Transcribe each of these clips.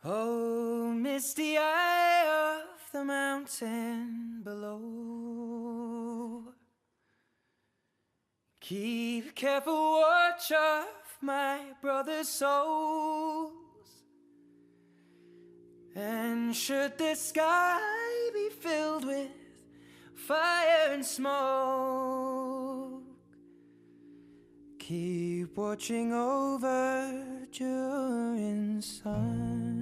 Oh, misty eye of the mountain below, keep careful watch of my brother's souls. And should the sky be filled with fire and smoke, keep watching over during suns.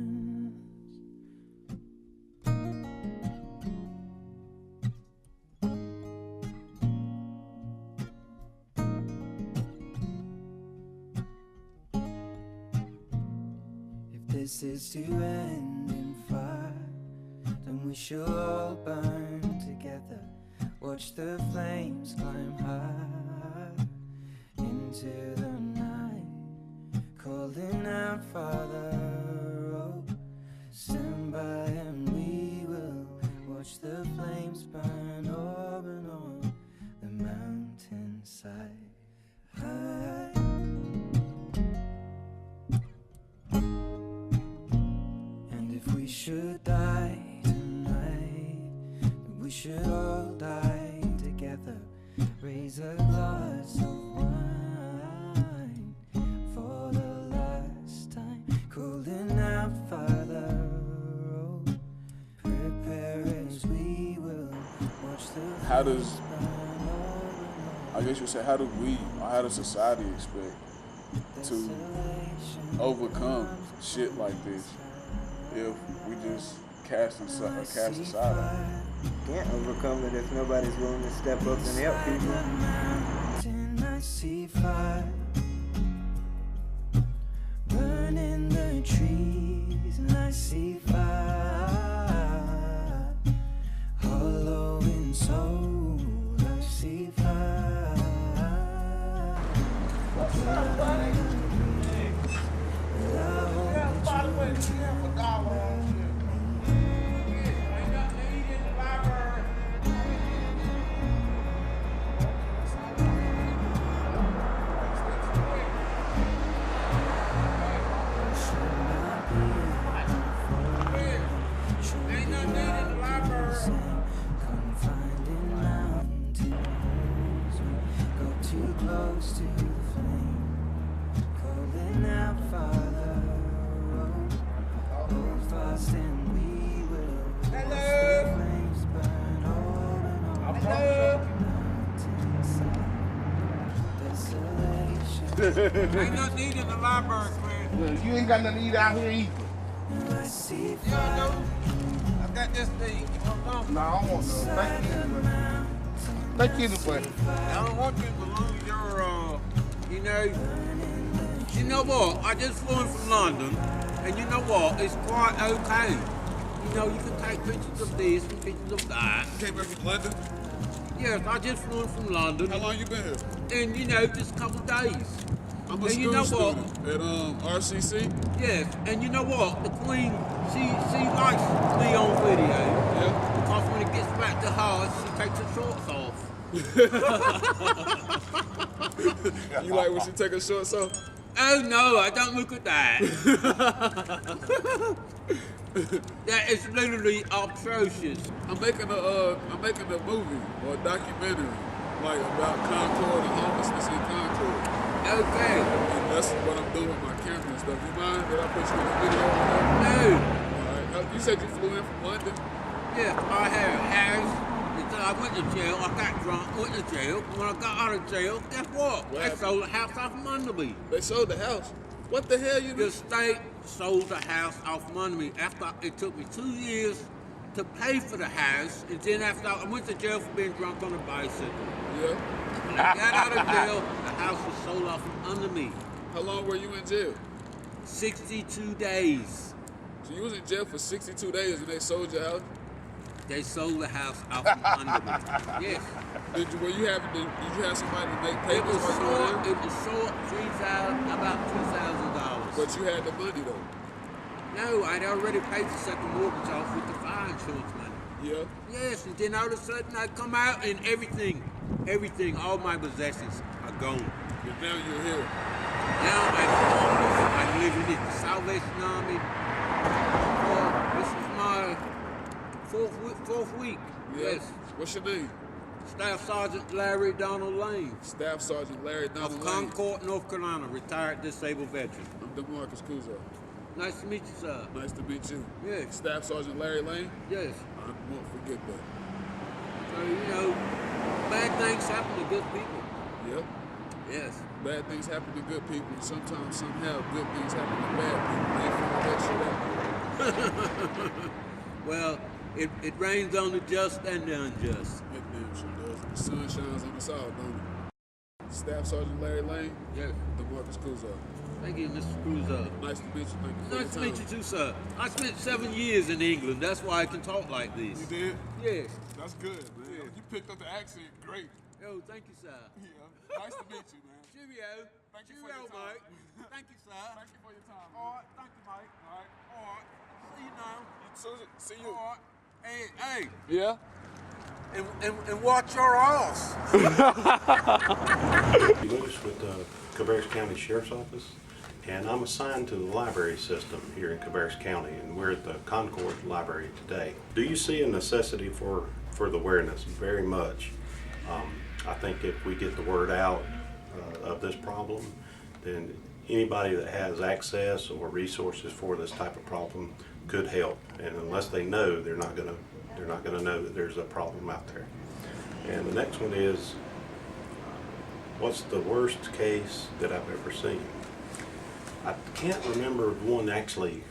If this is to end in fire, then we shall all burn together. Watch the flames climb high into the night, calling out, Father, oh, stand by and we will watch the flames burn open on the mountainside. And if we should die tonight, we should all die together. Raise a glass of wine for the last time, calling out, Father, oh, prepare as we will watch the. How does, I guess you say, how do we, or how does society expect to overcome shit like this if we just cast aside? Can't overcome it if nobody's willing to step up and help people. I see fire burning the trees, and I see fire hollow in soul. I see fire. What's up, buddy? Too close to the flame, calling out, Father, hold fast and we will watch the flames burn open on the mountainside. Desolation. Ain't nothing to eat in the library, man. Well, you ain't got nothing to eat out here either. I see Yeah, I fire. know. I got this thing. You want something? No, I don't want no. Thank you, anyway. Thank you, anyway. I don't want you to lose your, you know what? I just flew in from London, and you know what? It's quite okay. You know, you can take pictures of this and pictures of that. You came back from London? Yes, I just flew in from London. How long you been here? And you know, just a couple of days. I'm a And you know school what? student at RCC. Yes, and you know what? The Queen, she likes me on video. Yeah. Because when it gets back to her, she takes her shorts off. You like when she take her shorts off? Oh no, I don't look at that. That is literally atrocious. I'm making a movie or a documentary like about Concord and homelessness in Concord. Okay. And that's what I'm doing with my camera and stuff. You mind that I put you in a video on that? No. Alright. You said you flew in from London? Yes, I have. I went to jail, I got drunk, went to jail. When I got out of jail, guess what? They sold the house off from under me. They sold the house? What the hell you The do? state sold the house off from under me. After it took me 2 years to pay for the house, and then after I went to jail for being drunk on a bicycle. Yeah. When I got out of jail, the house was sold off from under me. How long were you in jail? 62 days. So you was in jail for 62 days and they sold your house? They sold the house out from under me. Yes. Did you have somebody to make It papers was while you were short, there? it was short about $2,000. But you had the money though. No, I'd already paid the second mortgage off with the fire insurance money. Yeah. Yes, and then all of a sudden I come out and everything, all my possessions are gone. But now you're here. Now I'm homeless. I'm living in the Salvation Army. fourth week. Yeah. Yes. What's your name? Staff Sergeant Larry Donald Lane. Staff Sergeant Larry Donald Of Lane. Concord, North Carolina, retired disabled veteran. I'm DeMarcus Cuso. Nice to meet you, sir. Nice to meet you. Yes. Staff Sergeant Larry Lane? Yes. I won't forget that. So, you know, bad things happen to good people. Yep. Yes. Bad things happen to good people, and sometimes somehow good things happen to bad people. They figure that shit out. Well, it rains on the just and the unjust. It damn sure does. The sun shines on us all, don't it? Staff Sergeant Larry Lane? Yes. DeMarcus Cuso. Thank you, Mr. Cruiser. Nice to meet you. Thank you for Nice to your meet you time. too, sir. I spent 7 years in England. That's why I can talk like this. You did? Yes. That's good, man. You picked up the accent. Great. Yo, thank you, sir. Yeah. Nice to meet you, man. Cheerio. Thank you for Cheerio, your time. Mike. Thank you, sir. Thank you for your time. All right. Thank you, Mike. All right. All right. See you now. See you. All right. Hey. Yeah? And watch your ass. Lewis with the Cabarrus County Sheriff's Office, and I'm assigned to the library system here in Cabarrus County, and we're at the Concord Library today. Do you see a necessity for the awareness? Very much. I think if we get the word out of this problem, then anybody that has access or resources for this type of problem could help. And unless they know, they're not gonna know that there's a problem out there. And the next one is, what's the worst case that I've ever seen? I can't remember one actually,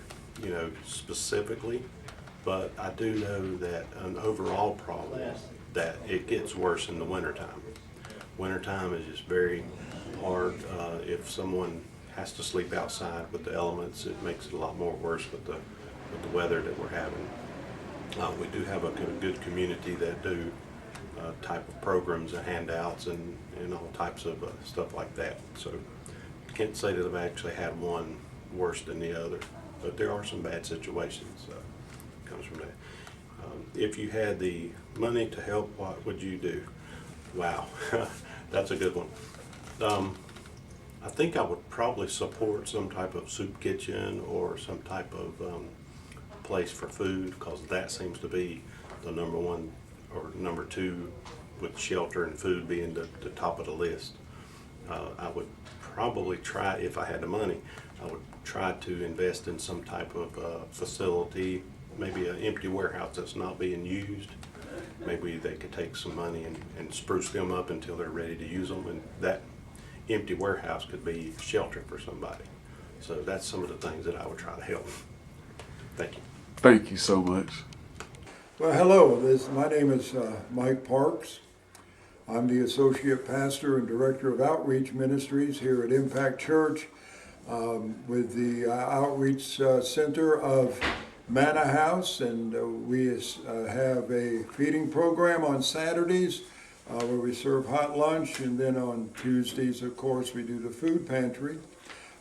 specifically, but I do know that an overall problem, that it gets worse in the wintertime. Wintertime is just very hard. If someone has to sleep outside with the elements, it makes it a lot more worse with the weather that we're having. We do have a good community that do type of programs and handouts and all types of stuff like that. So I can't say that I've actually had one worse than the other, but there are some bad situations comes from that. If you had the money to help, what would you do? Wow, that's a good one. I think I would probably support some type of soup kitchen or some type of place for food, because that seems to be the number one or number two, with shelter and food being the top of the list. I would probably try, if I had the money, I would try to invest in some type of facility, maybe an empty warehouse that's not being used. Maybe they could take some money and spruce them up until they're ready to use them, and that empty warehouse could be shelter for somebody. So that's some of the things that I would try to help. Thank you. Thank you so much. Well, hello. My name is Mike Parks. I'm the Associate Pastor and Director of Outreach Ministries here at Impact Church with the Outreach Center of Manna House, and we have a feeding program on Saturdays where we serve hot lunch, and then on Tuesdays, of course, we do the food pantry.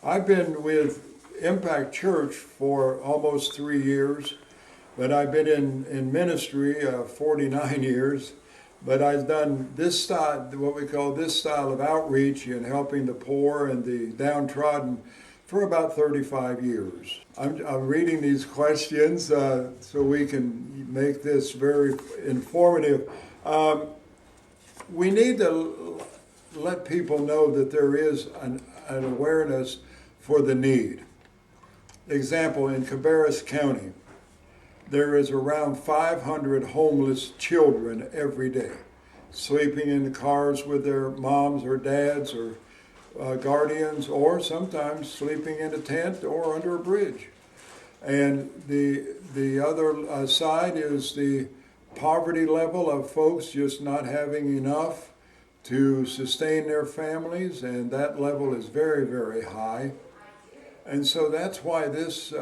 I've been with Impact Church for almost 3 years, but I've been in ministry 49 years. But I've done this style, what we call this style of outreach in helping the poor and the downtrodden for about 35 years. I'm reading these questions so we can make this very informative. We need to let people know that there is an awareness for the need. Example, in Cabarrus County, there is around 500 homeless children every day, sleeping in the cars with their moms or dads or guardians, or sometimes sleeping in a tent or under a bridge. And the other side is the poverty level of folks just not having enough to sustain their families, and that level is very, very high. And so that's why this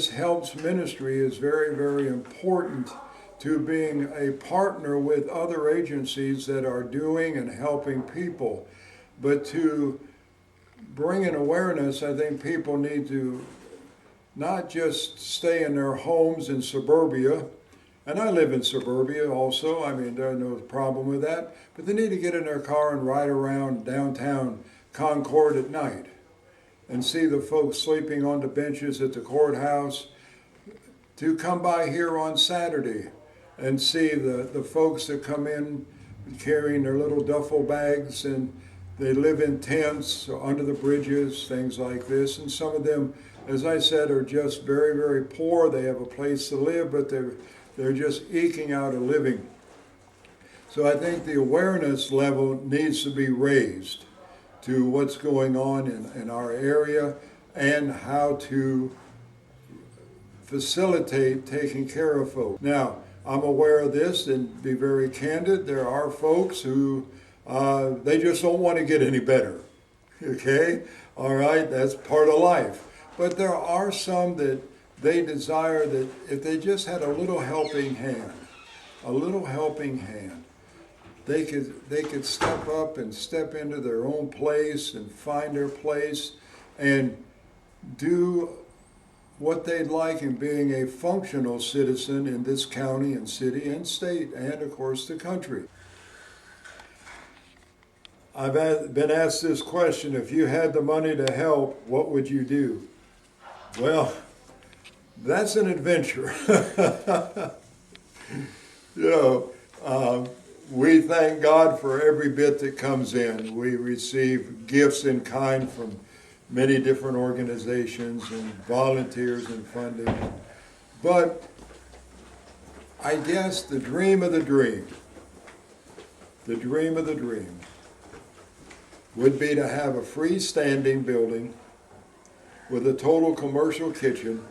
helps ministry is very, very important to being a partner with other agencies that are doing and helping people. But to bring an awareness, I think people need to not just stay in their homes in suburbia, and I live in suburbia also, I mean, there's no problem with that, but they need to get in their car and ride around downtown Concord at night and see the folks sleeping on the benches at the courthouse, to come by here on Saturday and see the folks that come in carrying their little duffel bags, and they live in tents or under the bridges, things like this. And some of them, as I said, are just very, very poor. They have a place to live, but they're just eking out a living. So I think the awareness level needs to be raised to what's going on in our area and how to facilitate taking care of folks. Now, I'm aware of this, and be very candid, there are folks who they just don't want to get any better. Okay? All right, that's part of life. But there are some that they desire that if they just had a little helping hand, they could step up and step into their own place and find their place and do what they'd like in being a functional citizen in this county and city and state and, of course, the country. I've been asked this question: if you had the money to help, what would you do? Well, that's an adventure. We thank God for every bit that comes in. We receive gifts in kind from many different organizations and volunteers and funding. But I guess the dream of the dream would be to have a freestanding building with a total commercial kitchen,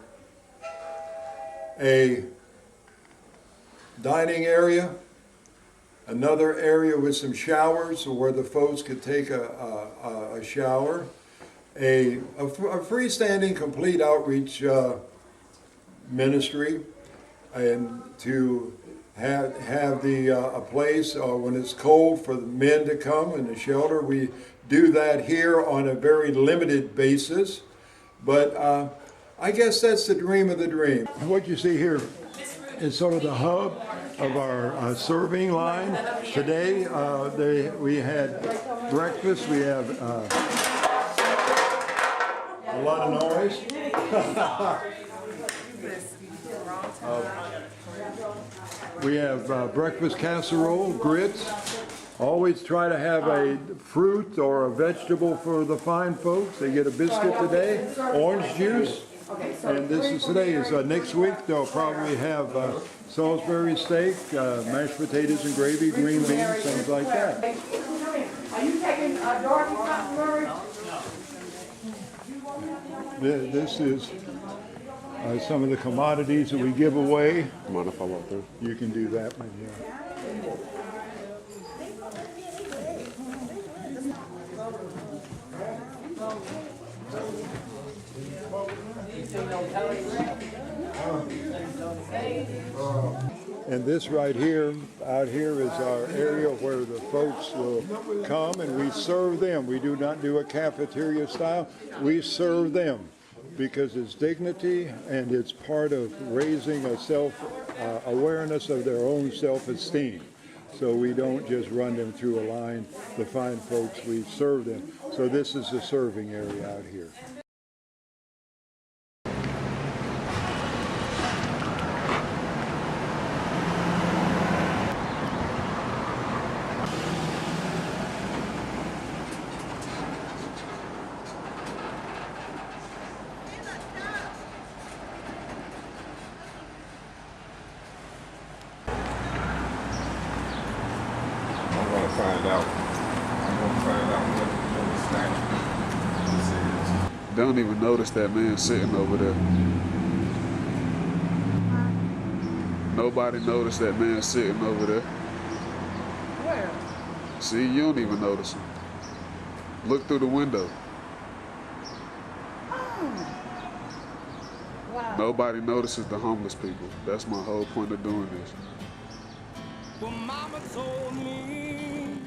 a dining area, another area with some showers where the folks could take a shower, a freestanding complete outreach ministry, and to have a place when it's cold for the men to come in the shelter. We do that here on a very limited basis, but I guess that's the dream of the dream. What you see here is sort of the hub of our serving line. Today we had breakfast. We have a lot of noise. We have breakfast casserole, grits. Always try to have a fruit or a vegetable for the fine folks. They get a biscuit today, orange juice, and this is today. Next week they'll probably have Salisbury steak, mashed potatoes and gravy, green beans, things like that. Are you taking Dorothy something? This is some of the commodities that we give away. Mind if I walk through? You can do that one, yeah. And this right here, out here, is our area where the folks will come and we serve them. We do not do a cafeteria style. We serve them because it's dignity and it's part of raising a self-awareness of their own self-esteem. So we don't just run them through a line. The fine folks, we serve them. So this is the serving area out here. Don't even notice that man sitting over there. Nobody noticed that man sitting over there. Where? See, you don't even notice him. Look through the window. Oh. Wow. Nobody notices the homeless people. That's my whole point of doing this. Well, Mama told me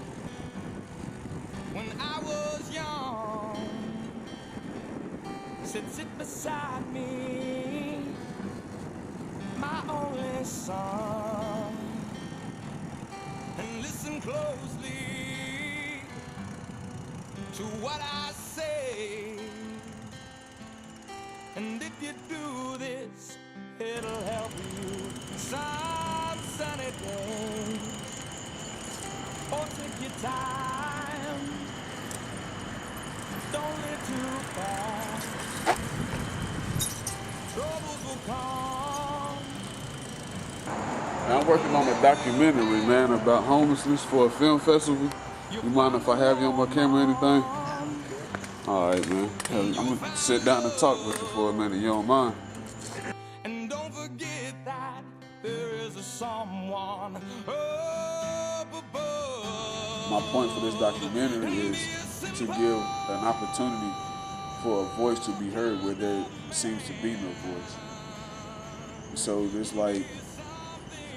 when I was young, said sit beside me, my only son, and listen closely to what I say. And if you do this, It'll help you some sunny day. Oh, take your time. Don't live too fast. Troubles will come. I'm working on a documentary, man, about homelessness for a film festival. You mind if I have you on my camera or anything? All right, man. I'm gonna sit down and talk with you for a minute. You don't mind? And don't forget that there is a someone up above. My point for this documentary is to give an opportunity for a voice to be heard where there seems to be no voice. So it's like,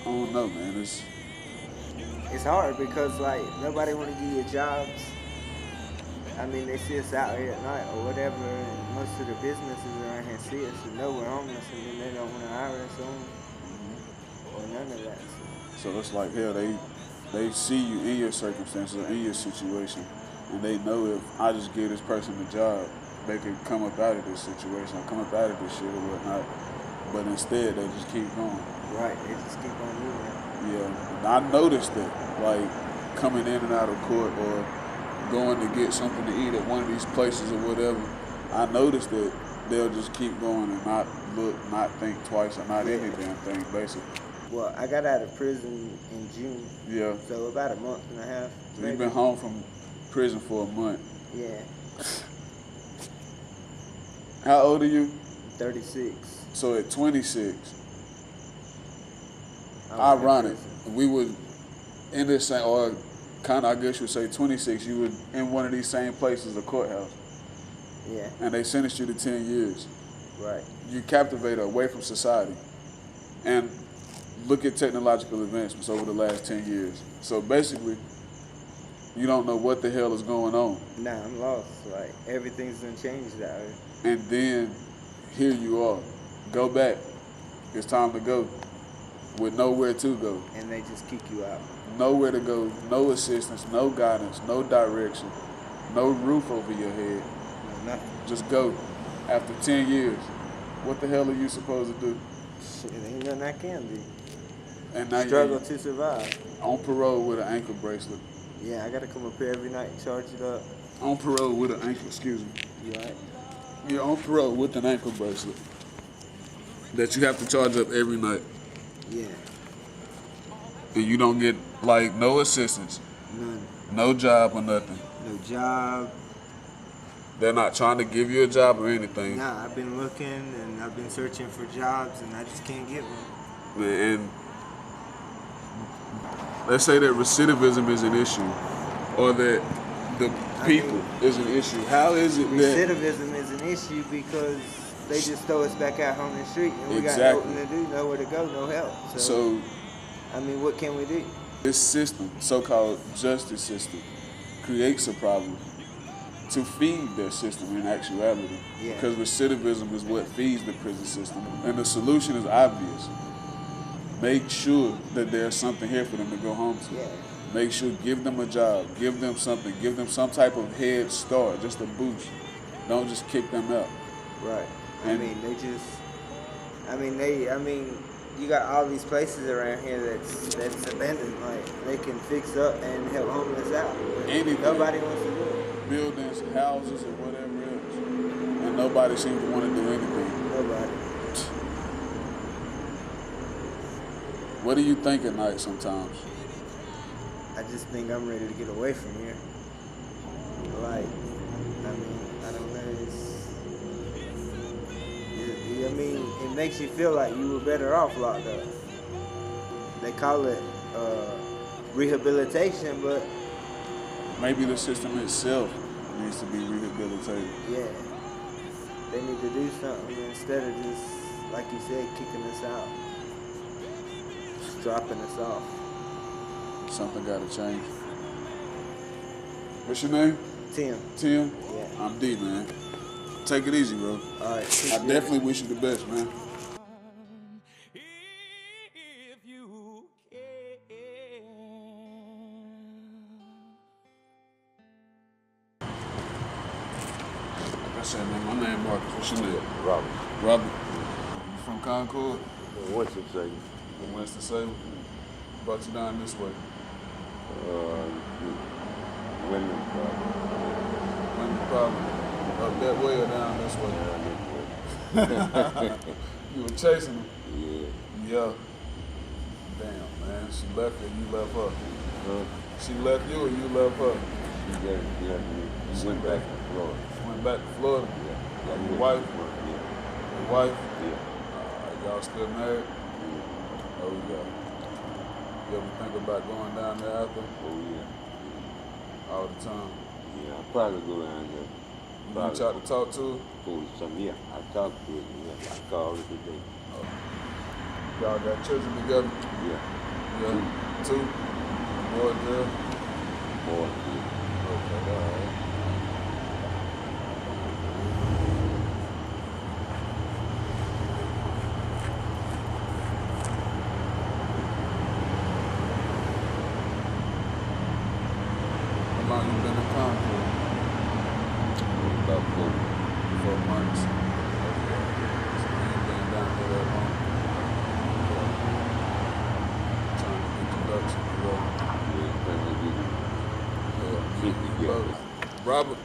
I don't know, man. It's hard because like nobody want to give you jobs. I mean, they see us out here at night or whatever, and most of the businesses around here see us and know we're homeless, and then they don't want to hire us or none of that. So it's like, hell, they see you in your circumstances or in your situation, and they know if I just give this person a job, they could come up out of this situation or come up out of this shit or whatnot. But instead, they just keep going. Right, they just keep on moving. Yeah, and I noticed that, like, coming in and out of court or going to get something to eat at one of these places or whatever, I noticed that they'll just keep going and not look, not think twice, or not any damn thing, basically. Well, I got out of prison in June. Yeah. So about a month and a half. So you've been home from prison for a month. Yeah. How old are you? 36. So at 26, ironic, we were in this same, or kind of, I guess you would say 26, you were in one of these same places, the courthouse. Yeah. And they sentenced you to 10 years. Right. You captivated away from society. And look at technological advancements over the last 10 years. So basically, you don't know what the hell is going on. Nah, I'm lost. Like, everything's done changed out here. And then, here you are. Go back. It's time to go. With nowhere to go. And they just kick you out. Nowhere to go, no assistance, no guidance, no direction, no roof over your head. No, nothing. Just go. After 10 years, what the hell are you supposed to do? Shit, ain't nothing I can do. And now Struggle you're to survive. on parole with an ankle bracelet. Yeah, I gotta come up here every night and charge it up. On parole with an ankle, excuse me. You alright? You're on parole with an ankle bracelet that you have to charge up every night. Yeah. And you don't get, like, no assistance. None. No job or nothing. No job. They're not trying to give you a job or anything. Nah, I've been looking and I've been searching for jobs and I just can't get one. And let's say that recidivism is an issue, or that the people is an issue. How is it that recidivism is an issue because they just throw us back out on the street and we Exactly. got nothing to do, nowhere to go, no help. So I mean, what can we do? this system, so-called justice system, creates a problem to feed their system in actuality. Yeah. Because recidivism is what feeds the prison system. And the solution is obvious. Make sure that there's something here for them to go home to. Yeah. Make sure, give them a job, give them something, give them some type of head start, just a boost. Don't just kick them out. Right. And- I mean, you got all these places around here that's abandoned. Like, they can fix up and help homeless out. But Anything. nobody wants to do it. Buildings, houses, or whatever else. And nobody seems to want to do anything. Nobody. What do you think at night sometimes? I just think I'm ready to get away from here. Like, I mean, I don't know. It makes you feel like you were better off locked up. They call it rehabilitation, but Maybe the system itself needs to be rehabilitated. yeah, they need to do something instead of just, like you said, kicking us out, just dropping us off. Something got to change. What's your name? Tim. Tim? Yeah. I'm D, man. Take it easy, bro. All right. I definitely wish you the best, man. If you can. Like I said, man, my name Marcus. What's your name? Robert. Robert. You from Concord? Winston-Salem. From Winston-Salem? Brought you down this way? Women problem. Up that way or down this way? You were chasing them? Yeah. Damn, man. She left you, you left her. She left you or you left her? She left me. She went back to Florida. Went back to Florida? Yeah. Your wife? Yeah. Your wife? Yeah. Y'all still married? Yeah. Oh, yeah. You ever think about going down there after? Oh, yeah. All the time? Yeah, I'll probably go down there. You reach out to talk to her? Yeah, I talked to her. Yeah, I called her today. Oh. Y'all got children together? Yeah. Yeah. Two? Boy and girl? Boy. Okay, all right. How long you been in Concord? About 4 months. Okay. So you ain't been down there that long. Trying to introduction, Robert,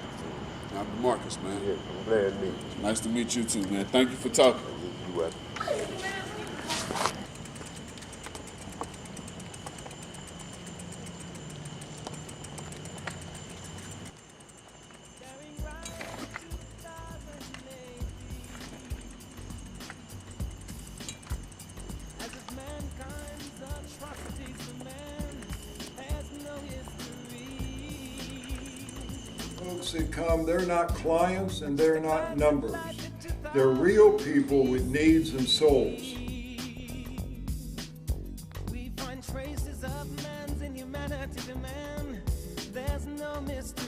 I'm Marcus, man. Yeah, I'm glad to meet you. Nice to meet you too, man. Thank you for talking. You're welcome. Folks that come, they're not clients and they're not numbers. They're real people with needs and souls. We find traces of man's inhumanity to man. There's no mystery.